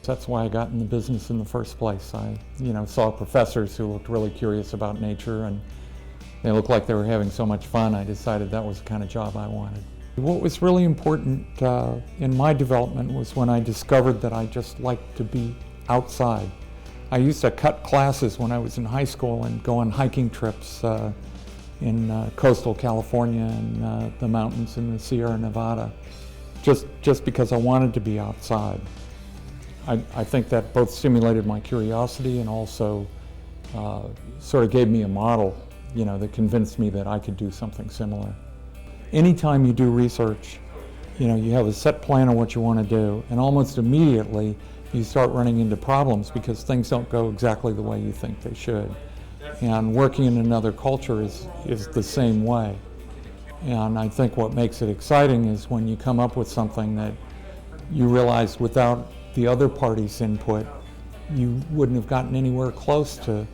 That's why I got in the business in the first place. I, saw professors who looked really curious about nature, and they looked like they were having so much fun. I decided that was the kind of job I wanted. What was really important in my development was when I discovered that I just liked to be outside. I used to cut classes when I was in high school and go on hiking trips in coastal California and the mountains in the Sierra Nevada, just because I wanted to be outside. I think that both stimulated my curiosity and also sort of gave me a model, that convinced me that I could do something similar. Anytime you do research, you have a set plan of what you want to do, and almost immediately you start running into problems because things don't go exactly the way you think they should. And working in another culture is the same way. And I think what makes it exciting is when you come up with something that you realize without the other party's input, you wouldn't have gotten anywhere close to,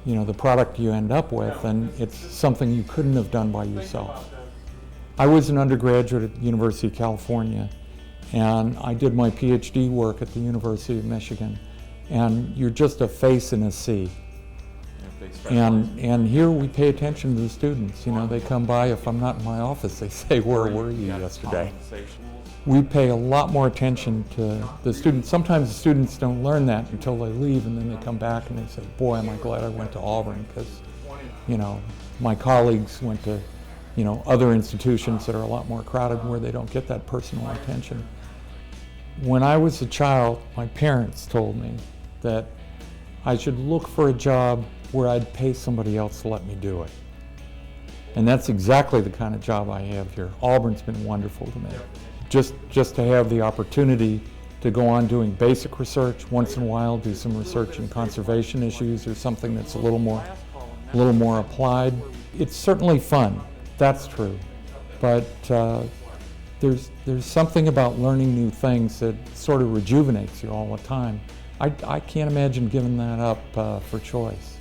the product you end up with, and it's something you couldn't have done by yourself. I was an undergraduate at the University of California, and I did my PhD work at the University of Michigan, and you're just a face in a sea. And here we pay attention to the students. They come by, if I'm not in my office, they say, "Where were you yesterday?" We pay a lot more attention to the students. Sometimes the students don't learn that until they leave, and then they come back and they say, "Boy, am I glad I went to Auburn, because, my colleagues went to, other institutions that are a lot more crowded where they don't get that personal attention." When I was a child, my parents told me that I should look for a job where I'd pay somebody else to let me do it. And that's exactly the kind of job I have here. Auburn's been wonderful to me. Just to have the opportunity to go on doing basic research, once in a while do some research in conservation issues or something that's a little more applied. It's certainly fun, that's true. But there's something about learning new things that sort of rejuvenates you all the time. I can't imagine giving that up for choice.